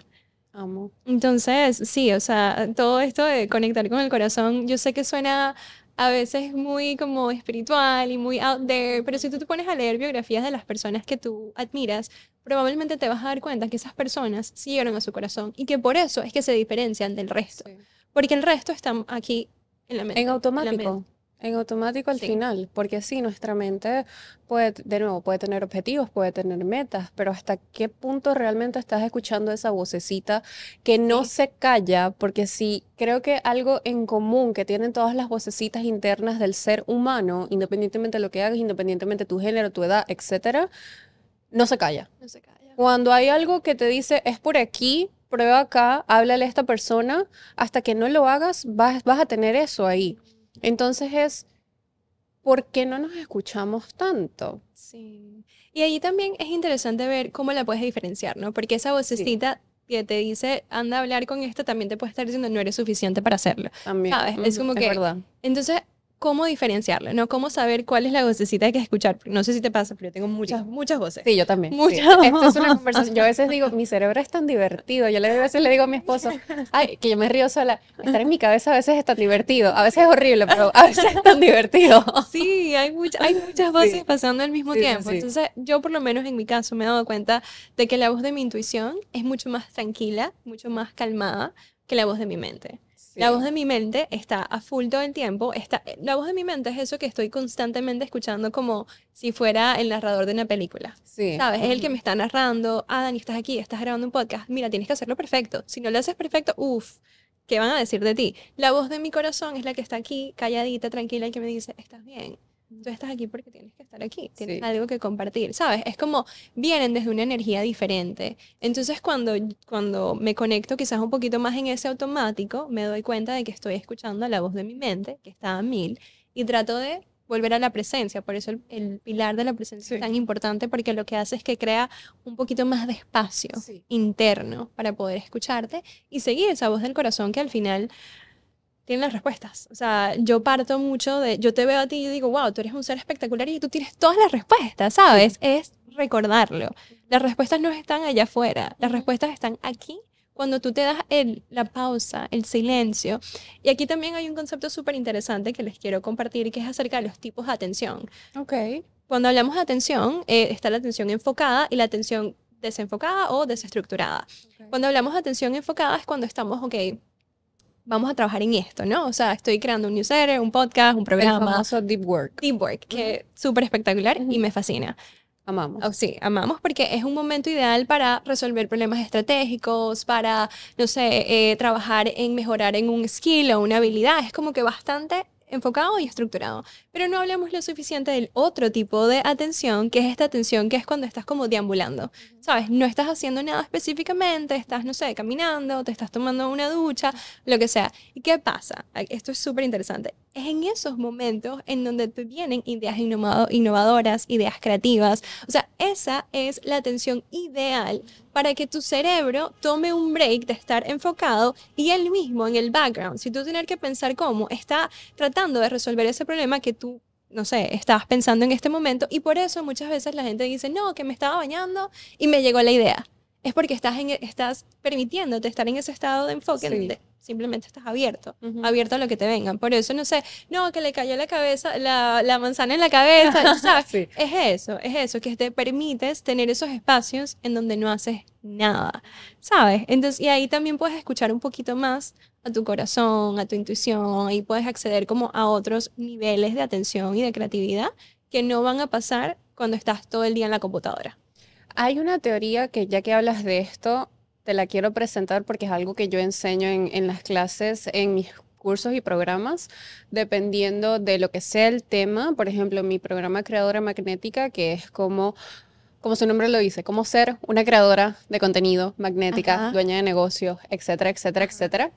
Entonces, sí, o sea, todo esto de conectar con el corazón, yo sé que suena a veces muy como espiritual y muy out there, pero si tú te pones a leer biografías de las personas que tú admiras, probablemente te vas a dar cuenta que esas personas siguieron a su corazón y que por eso es que se diferencian del resto, porque el resto está aquí en la mente. En automático. En automático al final, porque sí, nuestra mente puede, de nuevo, puede tener objetivos, puede tener metas, pero hasta qué punto realmente estás escuchando esa vocecita que no se calla, porque sí, creo que algo en común que tienen todas las vocecitas internas del ser humano, independientemente de lo que hagas, independientemente de tu género, tu edad, etcétera, no se calla. No se calla. Cuando hay algo que te dice, es por aquí, prueba acá, háblale a esta persona, hasta que no lo hagas, vas a tener eso ahí. Entonces es, ¿por qué no nos escuchamos tanto? Sí. Y ahí también es interesante ver cómo la puedes diferenciar, ¿no? Porque esa vocecita que te dice, anda a hablar con esta, también te puede estar diciendo, no eres suficiente para hacerlo. También. ¿Sabes? Es como que... verdad. Entonces, ¿cómo diferenciarlo? ¿No? ¿Cómo saber cuál es la vocecita que hay que escuchar? No sé si te pasa, pero yo tengo muchas voces. Sí, yo también. Muchas. Esto es una conversación. Yo a veces digo, mi cerebro es tan divertido. Yo a veces le digo a mi esposo, ay, que yo me río sola. Estar en mi cabeza a veces es tan divertido. A veces es horrible, pero a veces es tan divertido. Sí, hay muchas voces pasando al mismo tiempo. Entonces, yo por lo menos en mi caso me he dado cuenta de que la voz de mi intuición es mucho más tranquila, mucho más calmada que la voz de mi mente. La voz de mi mente está a full todo el tiempo. La voz de mi mente es eso que estoy constantemente escuchando como si fuera el narrador de una película. ¿Sabes? Es el que me está narrando. Ah, Dani, estás aquí, estás grabando un podcast. Mira, tienes que hacerlo perfecto. Si no lo haces perfecto, ¿qué van a decir de ti? La voz de mi corazón es la que está aquí, calladita, tranquila, y que me dice, estás bien. Tú estás aquí porque tienes que estar aquí, tienes algo que compartir, ¿sabes? Es como vienen desde una energía diferente. Entonces cuando me conecto quizás un poquito más en ese automático, me doy cuenta de que estoy escuchando la voz de mi mente, que está a 1000, y trato de volver a la presencia. Por eso el pilar de la presencia es tan importante, porque lo que hace es que crea un poquito más de espacio interno para poder escucharte y seguir esa voz del corazón que al final tienen las respuestas. O sea, yo parto mucho yo te veo a ti y digo, wow, tú eres un ser espectacular y tú tienes todas las respuestas, ¿sabes? Es recordarlo. Las respuestas no están allá afuera, las respuestas están aquí cuando tú te das la pausa, el silencio. Y aquí también hay un concepto súper interesante que les quiero compartir, que es acerca de los tipos de atención. Cuando hablamos de atención, está la atención enfocada y la atención desenfocada o desestructurada. Cuando hablamos de atención enfocada es cuando estamos, vamos a trabajar en esto, ¿no? O sea, estoy creando un newsletter, un podcast, un programa. El famoso deep work. Deep work, que es súper espectacular y me fascina. Amamos. Oh, sí, amamos porque es un momento ideal para resolver problemas estratégicos, para, no sé, trabajar en mejorar en un skill o una habilidad. Es como que bastante enfocado y estructurado. Pero no hablamos lo suficiente del otro tipo de atención, que es esta atención que es cuando estás como deambulando. ¿Sabes? No estás haciendo nada específicamente, estás, no sé, caminando, te estás tomando una ducha, lo que sea. ¿Y qué pasa? Esto es súper interesante. Es en esos momentos en donde te vienen ideas innovadoras, ideas creativas. O sea, esa es la atención ideal para que tu cerebro tome un break de estar enfocado y él mismo en el background, si tú tienes que pensar cómo, está tratando de resolver ese problema que tú, no sé, estabas pensando en este momento, y por eso muchas veces la gente dice, no, que me estaba bañando y me llegó la idea. Es porque estás permitiéndote estar en ese estado de enfoque en Sí. donde simplemente estás abierto, Ujú. abierto a lo que te vengan. Por eso, no sé, no, que le cayó la cabeza, la manzana en la cabeza, ¿sabes? Sí. Es eso, que te permites tener esos espacios en donde no haces nada, ¿sabes? Entonces, y ahí también puedes escuchar un poquito más a tu corazón, a tu intuición, y puedes acceder como a otros niveles de atención y de creatividad que no van a pasar cuando estás todo el día en la computadora. Hay una teoría que ya que hablas de esto, te la quiero presentar porque es algo que yo enseño en las clases, en mis cursos y programas, dependiendo de lo que sea el tema. Por ejemplo, mi programa Creadora Magnética, que es como su nombre lo dice, cómo ser una creadora de contenido magnética, Ajá, dueña de negocios, etcétera, etcétera, ajá. etcétera.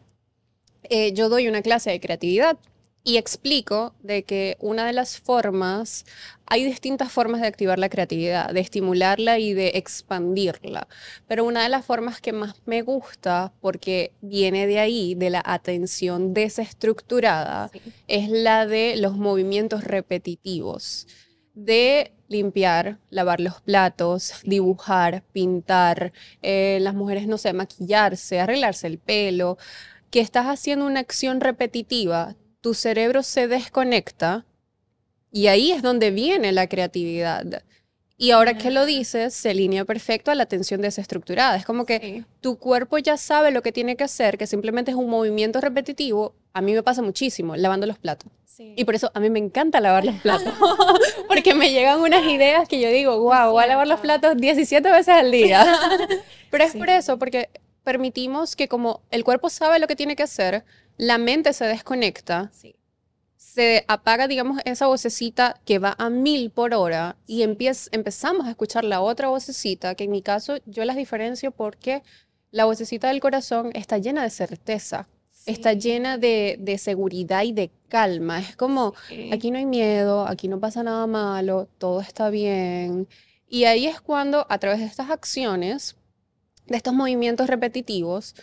Yo doy una clase de creatividad y explico de que una de las formas, hay distintas formas de activar la creatividad, de estimularla y de expandirla, pero una de las formas que más me gusta, porque viene de ahí, de la atención desestructurada, Sí. es la de los movimientos repetitivos, de limpiar, lavar los platos, dibujar, pintar, las mujeres, no sé, maquillarse, arreglarse el pelo, que estás haciendo una acción repetitiva, tu cerebro se desconecta y ahí es donde viene la creatividad. Y ahora que lo Ah, dices, se alinea perfecto a la atención desestructurada. Es como que sí, tu cuerpo ya sabe lo que tiene que hacer, que simplemente es un movimiento repetitivo. A mí me pasa muchísimo lavando los platos. Y sí. por eso a mí me encanta lavar los platos, porque me llegan unas ideas que yo digo, Es wow, voy a lavar los cierto. platos 17 veces al día. Pero es por eso, Sí, porque permitimos que como el cuerpo sabe lo que tiene que hacer, la mente se desconecta, sí, se apaga, digamos, esa vocecita que va a 1000 por hora y sí, empezamos a escuchar la otra vocecita, que en mi caso yo las diferencio porque la vocecita del corazón está llena de certeza, está llena sí, de seguridad y de calma. Es como, sí. aquí no hay miedo, aquí no pasa nada malo, todo está bien. Y ahí es cuando, a través de estas acciones, de estos movimientos repetitivos,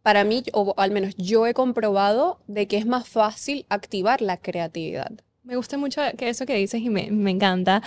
para mí, o al menos yo he comprobado de que es más fácil activar la creatividad. Me gusta mucho que eso que dices y me encanta.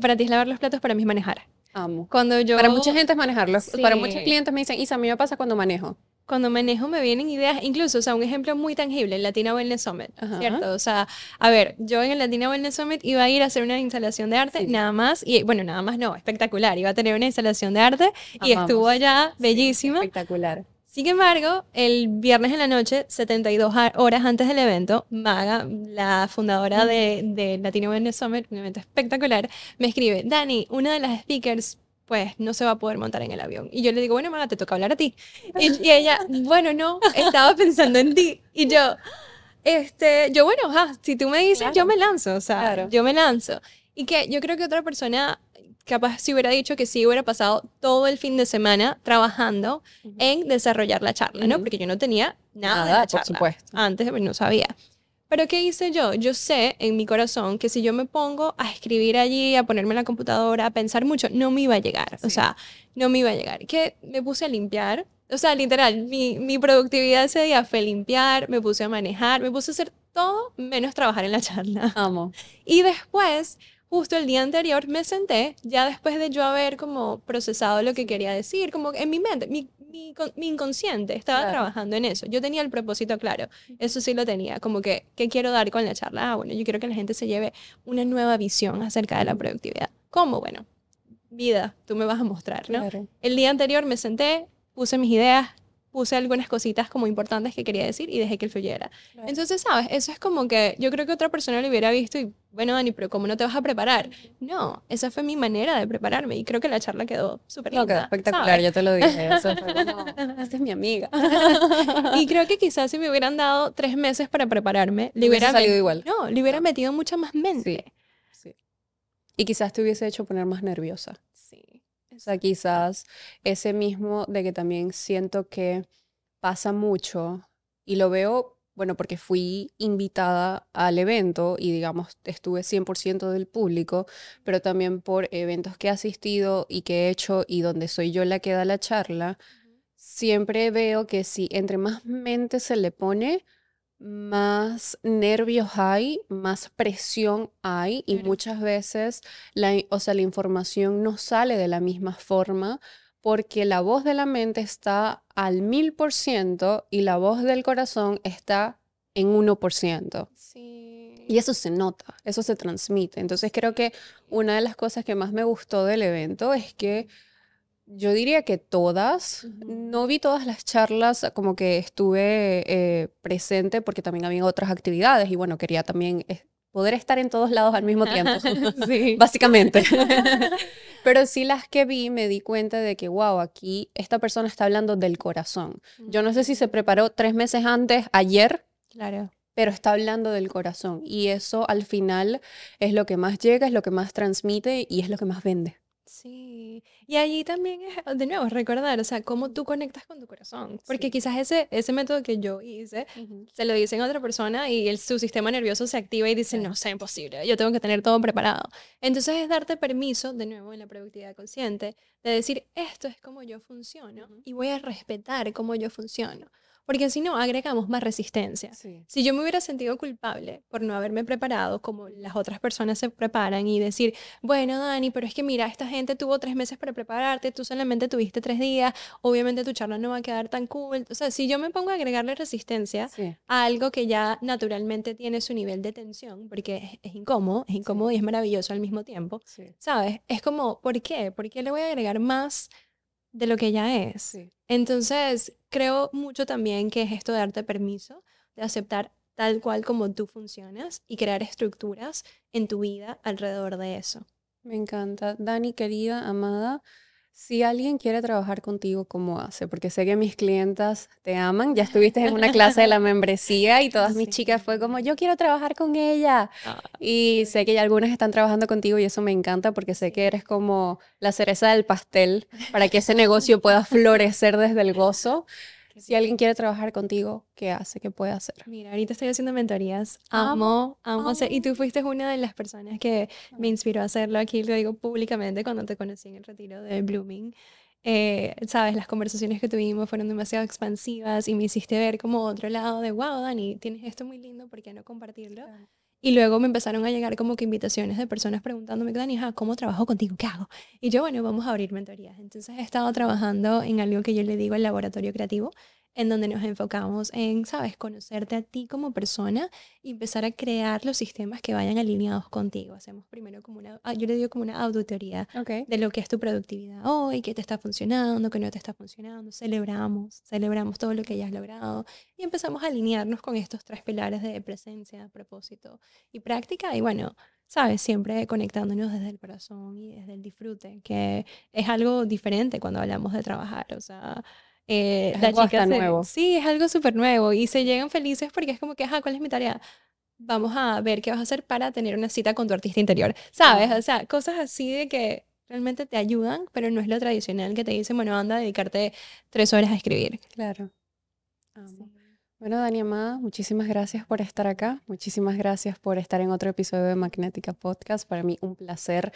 Para ti es lavar los platos, para mí es manejar. Amo. Cuando Para mucha yo, gente es manejarlo. Para muchos sí, clientes me dicen, Isa, a mí me pasa cuando manejo. cuando manejo me vienen ideas, incluso, o sea, un ejemplo muy tangible, el Latina Wellness Summit, Ajá. ¿cierto? O sea, a ver, yo en el Latina Wellness Summit iba a ir a hacer una instalación de arte, Sí, nada más, y bueno, nada más no, espectacular, iba a tener una instalación de arte y estuvo amamos. allá, Sí, bellísima. espectacular. Sin embargo, el viernes en la noche, 72 horas antes del evento, Maga, la fundadora de Latino Wellness Summit, un evento espectacular, me escribe, Dani, una de las speakers, pues no se va a poder montar en el avión. Y yo le digo, bueno, Maga, te toca hablar a ti. Y ella, bueno, no, estaba pensando en ti. Y yo, bueno, si tú me dices, yo Claro, me lanzo, o sea, claro. yo me lanzo. Y que yo creo que otra persona capaz si hubiera dicho que sí hubiera pasado todo el fin de semana trabajando Ujú. en desarrollar la charla, ¿no? Ujú. Porque yo no tenía nada de la Nada, por charla. supuesto. Antes no sabía. Pero ¿qué hice yo? Yo sé en mi corazón que si yo me pongo a escribir allí, a ponerme en la computadora, a pensar mucho, no me iba a llegar. O Sí. sea, no me iba a llegar. Que me puse a limpiar. O sea, literal, mi productividad ese día fue limpiar, me puse a manejar, me puse a hacer todo menos trabajar en la charla. Amo. Y después, justo el día anterior, me senté, ya después de yo haber como procesado lo que Sí, quería decir, como en mi mente, mi inconsciente estaba claro. trabajando en eso. Yo tenía el propósito claro, eso sí lo tenía, como que, ¿qué quiero dar con la charla? Ah, bueno, yo quiero que la gente se lleve una nueva visión acerca de la Ujú. productividad. ¿Cómo? Bueno, vida, tú me vas a mostrar, ¿no? Claro. El día anterior me senté, puse mis ideas, puse algunas cositas como importantes que quería decir y dejé que él fluyera. Claro. Entonces, ¿sabes? Eso es como que yo creo que otra persona lo hubiera visto y, bueno, Dani, pero ¿cómo no te vas a preparar? No, esa fue mi manera de prepararme y creo que la charla quedó súper No, quedó linda, espectacular, ¿sabes? yo te lo dije. Eso fue como, esta es mi amiga. Y creo que quizás si me hubieran dado 3 meses para prepararme, Hubiese salido igual. no, le hubiera No. metido mucha más Sí, mente. sí. Y quizás te hubiese hecho poner más nerviosa. Sí, O sea, quizás ese mismo de que también siento que pasa mucho y lo veo, bueno, porque fui invitada al evento y digamos, estuve 100% del público, pero también por eventos que he asistido y que he hecho y donde soy yo la que da la charla, siempre veo que si entre más mente se le pone, más nervios hay, más presión hay y claro. muchas veces o sea, la información no sale de la misma forma porque la voz de la mente está al 1000% y la voz del corazón está en 1%. Sí. Y eso se nota, eso se transmite. Entonces creo que una de las cosas que más me gustó del evento es que yo diría que todas, no vi todas las charlas, como que estuve presente porque también había otras actividades y bueno, quería también poder estar en todos lados al mismo tiempo, Sí. básicamente. Pero sí las que vi me di cuenta de que, wow, aquí esta persona está hablando del corazón. Yo no sé si se preparó 3 meses antes, ayer, Claro. pero está hablando del corazón y eso al final es lo que más llega, es lo que más transmite y es lo que más vende. Sí, y allí también es, de nuevo, recordar, o sea, cómo tú conectas con tu corazón, porque Sí. quizás ese método que yo hice, Ujú. se lo dicen a otra persona y su sistema nervioso se activa y dice, Claro. no, sea imposible, yo tengo que tener todo preparado. Entonces es darte permiso, de nuevo, en la productividad consciente, de decir, esto es como yo funciono Ujú. y voy a respetar cómo yo funciono, porque si no, agregamos más resistencia. Sí. Si yo me hubiera sentido culpable por no haberme preparado como las otras personas se preparan y decir, bueno, Dani, pero es que mira, esta gente tuvo 3 meses para prepararte, tú solamente tuviste 3 días, obviamente tu charla no va a quedar tan cool. O sea, si yo me pongo a agregarle resistencia Sí. a algo que ya naturalmente tiene su nivel de tensión, porque es incómodo y es maravilloso al mismo tiempo, Sí. ¿sabes? Es como, ¿por qué? ¿Por qué le voy a agregar más de lo que ya es? Sí. Entonces, creo mucho también que es esto de darte permiso, de aceptar tal cual como tú funcionas y crear estructuras en tu vida alrededor de eso. Me encanta. Dani, querida, amada, si alguien quiere trabajar contigo, ¿cómo hace? Porque sé que mis clientas te aman. Ya estuviste en una clase de la membresía y todas mis chicas fue como, yo quiero trabajar con ella. Ah, Y sé que ya algunas están trabajando contigo y eso me encanta porque sé que eres como la cereza del pastel para que ese negocio pueda florecer desde el gozo. qué Si alguien rico. quiere trabajar contigo, ¿qué hace? ¿Qué puede hacer? Mira, ahorita estoy haciendo mentorías. Amo, Amo hacer. Y amo. tú fuiste una de las personas que me Ay, inspiró a hacerlo. Aquí lo digo públicamente cuando te conocí en el retiro de Blooming. Sabes, las conversaciones que tuvimos fueron demasiado expansivas y me hiciste ver como otro lado de, wow, Dani, tienes esto muy lindo, ¿por qué no compartirlo? claro. Y luego me empezaron a llegar como que invitaciones de personas preguntándome, Dani, ajá, ¿cómo trabajo contigo? ¿Qué hago? Y yo, bueno, vamos a abrir mentorías. Entonces he estado trabajando en algo que yo le digo el laboratorio creativo, en donde nos enfocamos en, sabes, conocerte a ti como persona y empezar a crear los sistemas que vayan alineados contigo. Hacemos primero como yo le digo como una auditoría Ok. de lo que es tu productividad hoy, qué te está funcionando, qué no te está funcionando. Celebramos todo lo que ya has logrado y empezamos a alinearnos con estos 3 pilares de presencia, propósito y práctica. Y bueno, sabes, siempre conectándonos desde el corazón y desde el disfrute, que es algo diferente cuando hablamos de trabajar. O sea, Es la algo chica hasta nuevo. sí, es algo súper nuevo y se llegan felices porque es como que, ajá, ¿cuál es mi tarea? Vamos a ver qué vas a hacer para tener una cita con tu artista interior, ¿sabes? Amo. O sea, cosas así de que realmente te ayudan, pero no es lo tradicional que te dicen, bueno, anda a dedicarte 3 horas a escribir. Claro. Amo. Sí. Bueno, Dani Amada, muchísimas gracias por estar acá. Muchísimas gracias por estar en otro episodio de Magnética Podcast. Para mí un placer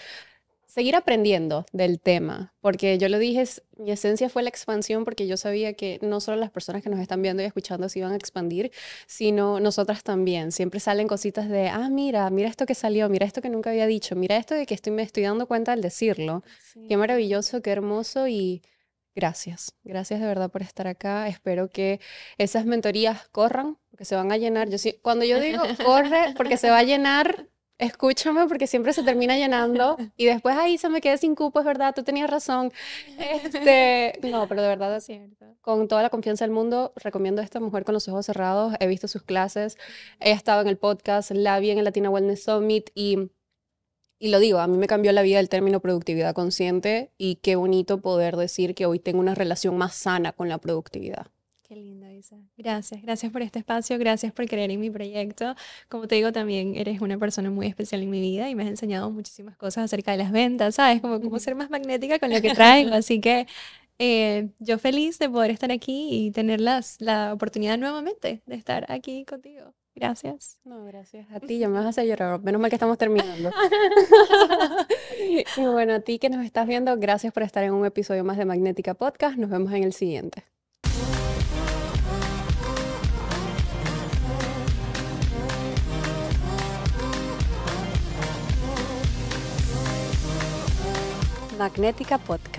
seguir aprendiendo del tema, porque yo lo dije, mi esencia fue la expansión, porque yo sabía que no solo las personas que nos están viendo y escuchando se iban a expandir, sino nosotras también. Siempre salen cositas de, mira, mira esto que salió, mira esto que nunca había dicho, mira esto de que me estoy dando cuenta al decirlo. Qué Sí. maravilloso, qué hermoso y gracias. Gracias de verdad por estar acá. Espero que esas mentorías corran, porque se van a llenar. Cuando yo digo corre, porque se va a llenar, escúchame porque siempre se termina llenando y después ahí se me quedé sin cupo, es verdad, tú tenías razón. No, pero de verdad, Cierto. con toda la confianza del mundo, recomiendo a esta mujer con los ojos cerrados. He visto sus clases, he estado en el podcast, la vi en el Latina Wellness Summit y lo digo, a mí me cambió la vida el término productividad consciente y qué bonito poder decir que hoy tengo una relación más sana con la productividad. Qué lindo, Isa. Gracias, gracias por este espacio, gracias por creer en mi proyecto. Como te digo, también eres una persona muy especial en mi vida y me has enseñado muchísimas cosas acerca de las ventas, ¿sabes? Como cómo ser más magnética con lo que traigo. Así que yo feliz de poder estar aquí y tener la oportunidad nuevamente de estar aquí contigo. Gracias. No, gracias a ti, ya me vas a hacer llorar. Menos mal que estamos terminando. Y bueno, a ti que nos estás viendo, gracias por estar en un episodio más de Magnética Podcast. Nos vemos en el siguiente. Magnética Podcast.